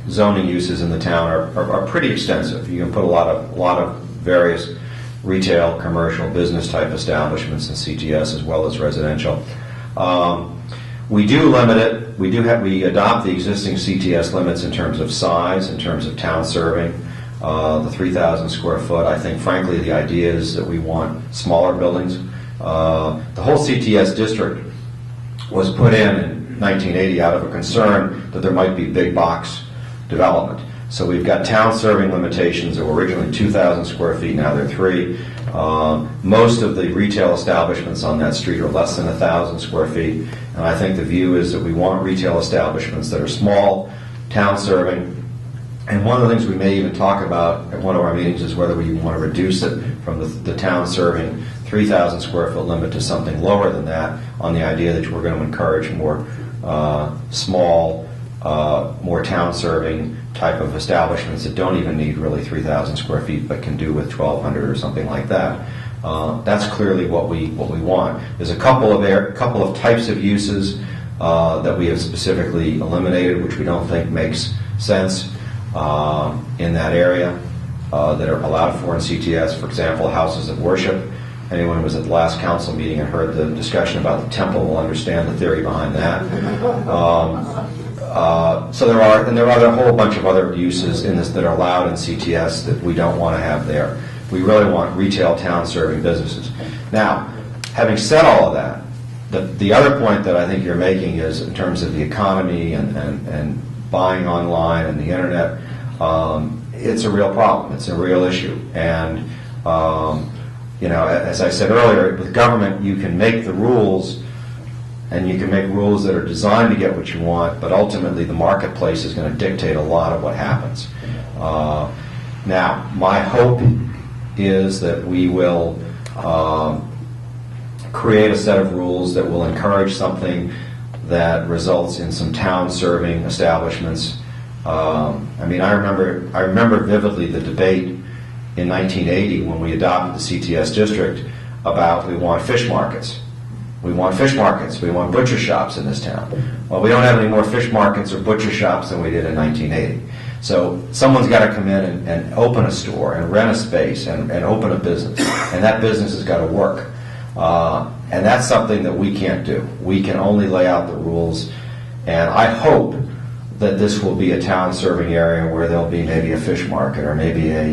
zoning uses in the town are pretty extensive. You can put a lot of various retail, commercial, business type establishments in CTS as well as residential. We do limit it. We adopt the existing CTS limits in terms of size, in terms of town serving. The 3,000 square foot. I think, frankly, the idea is that we want smaller buildings. The whole CTS district was put in 1980 out of a concern that there might be big box development. So we've got town serving limitations that were originally 2,000 square feet, now they're 3. Most of the retail establishments on that street are less than 1,000 square feet. And I think the view is that we want retail establishments that are small, town serving. And one of the things we may even talk about at one of our meetings is whether we want to reduce it from the town serving 3,000 square foot limit to something lower than that, on the idea that we're going to encourage more small, more town serving type of establishments that don't even need really 3,000 square feet but can do with 1,200 or something like that. That's clearly what we want. There's a couple of types of uses that we have specifically eliminated, which we don't think makes sense in that area that are allowed for in CTS. For example, houses of worship. Anyone who was at the last council meeting and heard the discussion about the temple will understand the theory behind that. So there are a whole bunch of other uses in this that are allowed in CTS that we don't want to have there. We really want retail town serving businesses. Now, having said all of that, the other point that I think you're making is in terms of the economy and buying online and the internet, it's a real problem. It's a real issue. And as I said earlier, with government, you can make the rules, and you can make rules that are designed to get what you want, but ultimately the marketplace is going to dictate a lot of what happens. Now, my hope is that we will create a set of rules that will encourage something that results in some town-serving establishments. I remember vividly the debate in 1980 when we adopted the CTS district about we want fish markets. We want fish markets. We want butcher shops in this town. Well, we don't have any more fish markets or butcher shops than we did in 1980. So someone's got to come in and open a store and rent a space and open a business. And that business has got to work. And that's something that we can't do. We can only lay out the rules. And I hope that this will be a town-serving area where there'll be maybe a fish market or maybe a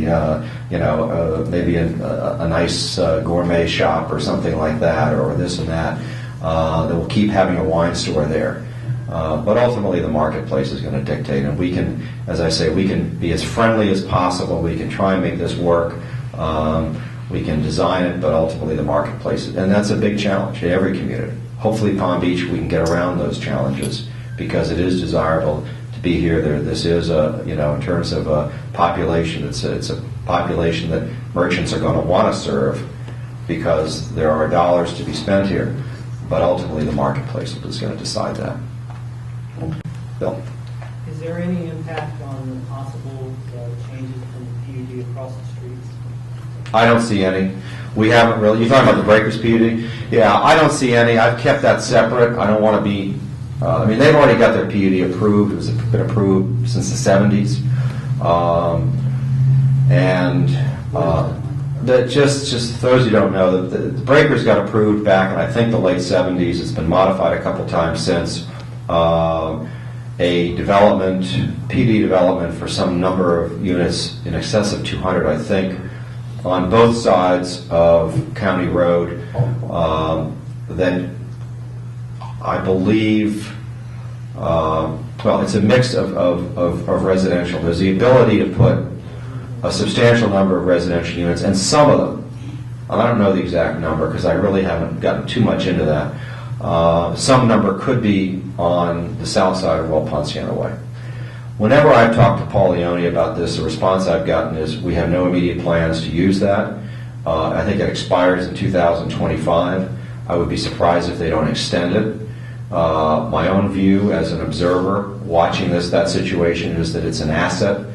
nice gourmet shop or something like that, or this and that. That will keep having a wine store there. But ultimately, the marketplace is going to dictate, and we can, as I say, we can be as friendly as possible. We can try and make this work. We can design it, but ultimately the marketplace, and that's a big challenge in every community. Hopefully, Palm Beach, we can get around those challenges because it is desirable to be here. This is in terms of a population, it's a population that merchants are going to want to serve because there are dollars to be spent here. But ultimately, the marketplace is going to decide that. Bill? Is there any impact on the possible changes from the PUD across the streets? I don't see any. We haven't really. You're talking about the Breakers PUD? Yeah, I don't see any. I've kept that separate. I don't want to be. They've already got their PUD approved. It was been approved since the 70s, that just for those who don't know, the Breakers got approved back in I think the late 70s. It's been modified a couple times since. A development, PD development for some number of units in excess of 200, I think, on both sides of County Road. That I believe, it's a mix of residential. There's the ability to put a substantial number of residential units, and some of them, and I don't know the exact number because I really haven't gotten too much into that. Some number could be on the south side of Royal Poinciana Way. Whenever I've talked to Paul Leone about this, the response I've gotten is we have no immediate plans to use that. I think it expires in 2025. I would be surprised if they don't extend it. My own view as an observer watching that situation is that it's an asset,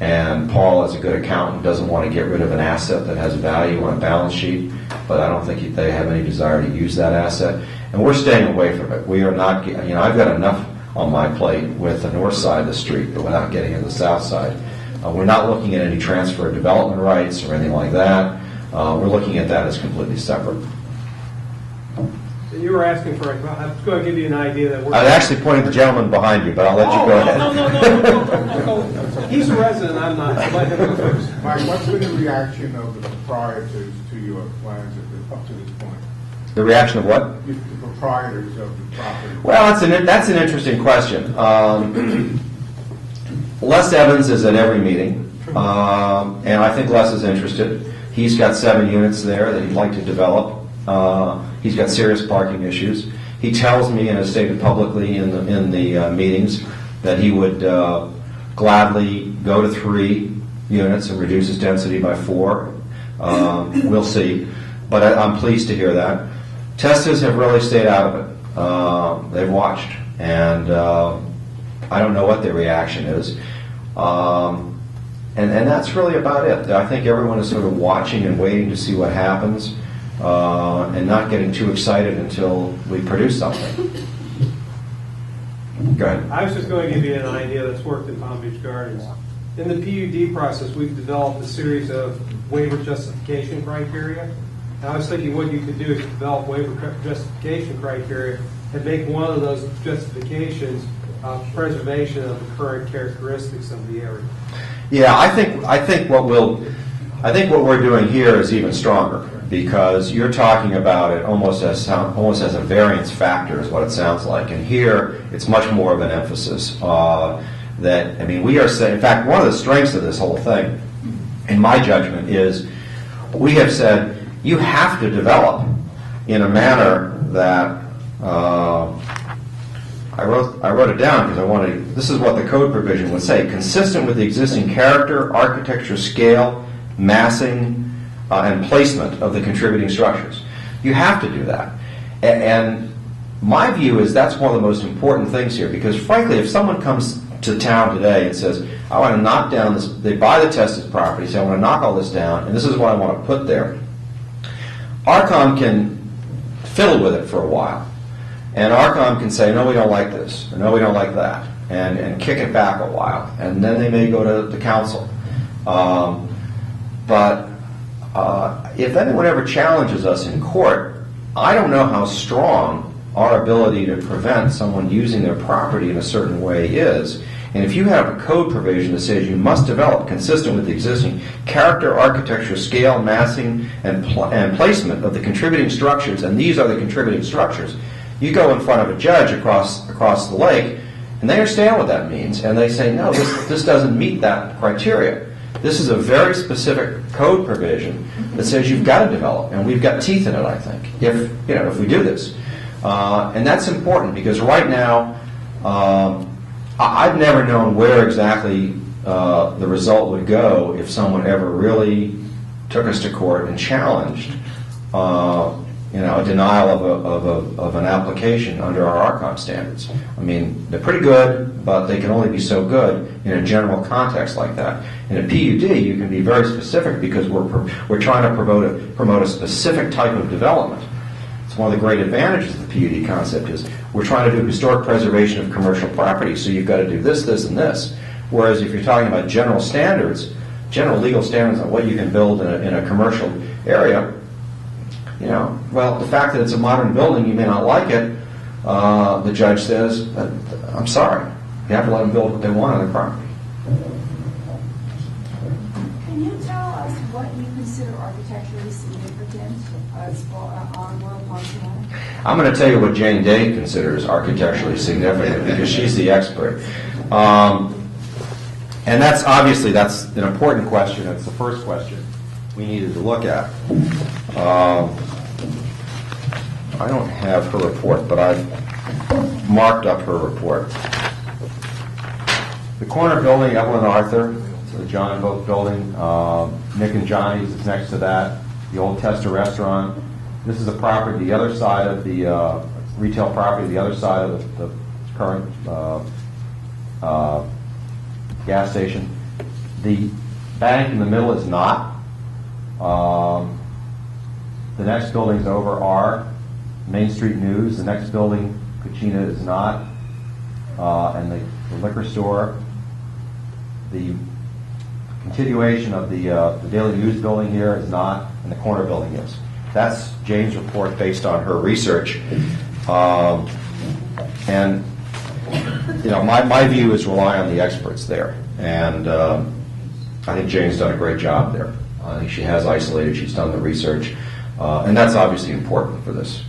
and Paul, as a good accountant, doesn't want to get rid of an asset that has value on a balance sheet, but I don't think they have any desire to use that asset, and we're staying away from it. We are not, I've got enough on my plate with the north side of the street, but without getting into the south side. We're not looking at any transfer of development rights or anything like that. We're looking at that as completely separate. And you were asking for, I'm just going to give you an idea that we're... I actually pointed the gentleman behind you, but I'll let you go ahead. No. He's a resident, I'm not, so let him go first. Mike, what's been the reaction of the proprietors to your plans up to this point? The reaction of what? The proprietors of the property. Well, that's an interesting question. Les Evans is at every meeting, and I think Les is interested. He's got 7 units there that he'd like to develop. He's got serious parking issues. He tells me, and has stated publicly in the meetings, that he would gladly go to 3 units and reduce his density by 4. We'll see, but I'm pleased to hear that. Testas have really stayed out of it. They've watched, and I don't know what their reaction is. And that's really about it. I think everyone is sort of watching and waiting to see what happens, and not getting too excited until we produce something. Go ahead. I was just going to give you an idea that's worked in Palm Beach Gardens. In the PUD process, we've developed a series of waiver justification criteria. And I was thinking what you could do is develop waiver justification criteria and make one of those justifications preservation of the current characteristics of the area. Yeah, I think what we're doing here is even stronger, because you're talking about it almost as a variance factor is what it sounds like, and here it's much more of an emphasis we are saying. In fact, one of the strengths of this whole thing, in my judgment, is we have said you have to develop in a manner that. I wrote it down because I wanted. This is what the code provision would say: consistent with the existing character, architecture, scale, massing, and placement of the contributing structures. You have to do that. And my view is that's one of the most important things here, because frankly, if someone comes to town today and says, I want to knock down this, they buy the tested property, say, I want to knock all this down, and this is what I want to put there. ARCOM can fiddle with it for a while. And ARCOM can say, no, we don't like this, or no, we don't like that, and kick it back a while. And then they may go to the council. But if anyone ever challenges us in court, I don't know how strong our ability to prevent someone using their property in a certain way is. And if you have a code provision that says you must develop consistent with the existing character, architecture, scale, massing, and placement of the contributing structures, and these are the contributing structures, you go in front of a judge across the lake, and they understand what that means, and they say, no, this doesn't meet that criteria. This is a very specific code provision that says you've got to develop, and we've got teeth in it, I think, if we do this. And that's important, because right now, I've never known where exactly the result would go if someone ever really took us to court and challenged a denial of an application under our ARCOM standards. I mean, they're pretty good, but they can only be so good in a general context like that. In a PUD, you can be very specific, because we're trying to promote a specific type of development. It's one of the great advantages of the PUD concept is we're trying to do historic preservation of commercial property, so you've got to do this, this, and this. Whereas if you're talking about general standards, general legal standards on what you can build in a commercial area, well, the fact that it's a modern building, you may not like it, the judge says, I'm sorry, you have to let them build what they want on their property. Can you tell us what you consider architecturally significant on Royal Poinciana? I'm going to tell you what Jane Day considers architecturally significant, because she's the expert. And that's an important question. It's the first question we needed to look at. I don't have her report, but I've marked up her report. The corner building, Evelyn Arthur, the John and Boat building, Nick and Johnny's is next to that, the old Testa restaurant. This is a property, the other side of the retail property, the other side of the current gas station. The bank in the middle is not. The next buildings over are Main Street News. The next building, Cucina, is not. And the liquor store. The continuation of the Daily News building here is not, and the corner building is. That's Jane's report based on her research. And you know, my view is rely on the experts there. And I think Jane's done a great job there. I think she has isolated, she's done the research. And that's obviously important for this.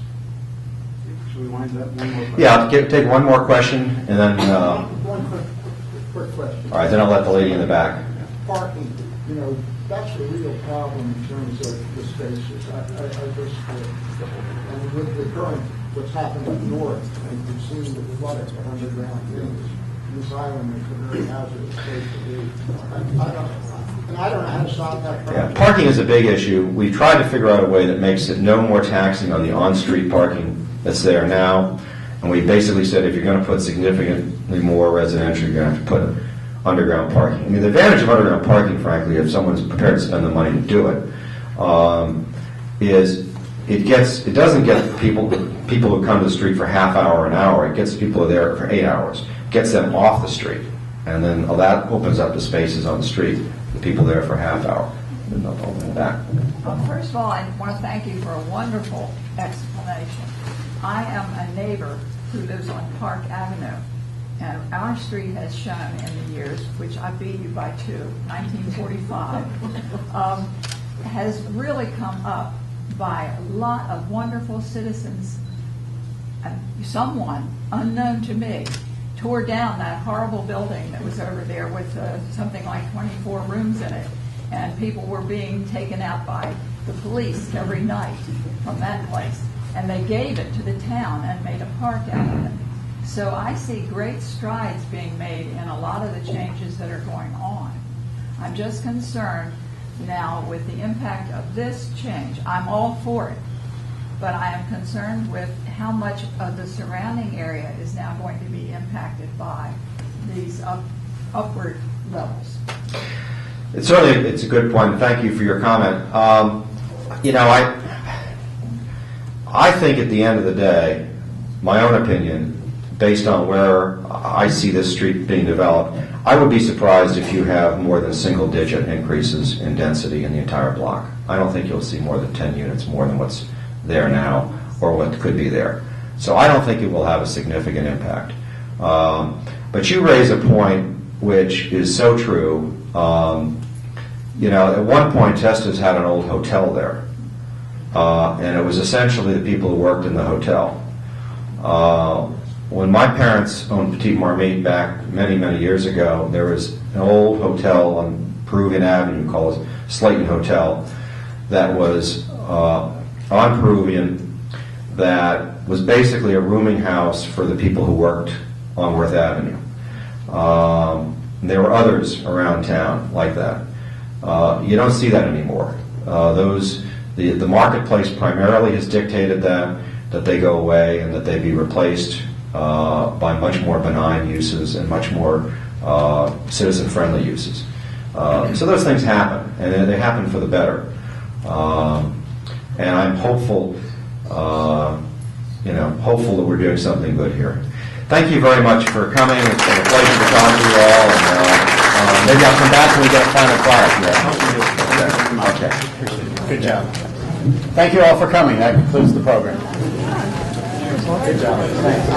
Should we wind up one more question? Yeah, take one more question, and then... One quick question. all right, then I'll let the lady in the back. Parking, you know, that's a real problem in terms of the spaces. I just, and with the current, what's happened up north, and we've seen the flood of underground things, this island is a very hazardous place to be. I don't know how to solve that problem. Yeah, parking is a big issue. We tried to figure out a way that makes it no more taxing on the on-street parking that's there now. And we basically said if you're going to put significantly more residential, you're going to have to put underground parking. I mean, the advantage of underground parking, frankly, if someone's prepared to spend the money to do it, is it doesn't get people who come to the street for half hour, an hour. It gets people there for 8 hours. It gets them off the street. And then that opens up the spaces on the street. The people there for a half hour. And they'll open it back. Well, first of all, I want to thank you for a wonderful explanation. I am a neighbor who lives on Park Avenue, and our street has shown in the years, which I beat you by 1945, has really come up by a lot of wonderful citizens. Someone unknown to me tore down that horrible building that was over there with something like 24 rooms in it, and people were being taken out by the police every night from that place, and they gave it to the town and made a park out of it. So I see great strides being made in a lot of the changes that are going on. I'm just concerned now with the impact of this change. I'm all for it, but I am concerned with how much of the surrounding area is now going to be impacted by these upward levels. It's a good point. Thank you for your comment. You know, I think at the end of the day, my own opinion, based on where I see this street being developed, I would be surprised if you have more than single-digit increases in density in the entire block. I don't think you'll see more than 10 units more than what's there now or what could be there. So I don't think it will have a significant impact. But you raise a point which is so true. You know, at one point, Testa's had an old hotel there. And it was essentially the people who worked in the hotel. When my parents owned Petite Marmite back many, many years ago, there was an old hotel on Peruvian Avenue called Slayton Hotel that was on Peruvian that was basically a rooming house for the people who worked on Worth Avenue. There were others around town like that. You don't see that anymore. The marketplace primarily has dictated that they go away and that they be replaced by much more benign uses and much more citizen-friendly uses. So those things happen, and they happen for the better. And I'm hopeful, hopeful that we're doing something good here. Thank you very much for coming. It's been a pleasure to talk to you all. And maybe I'll come back when we get a final product. Yeah. Okay. Good job. Thank you all for coming. That concludes the program. Good job. Thanks.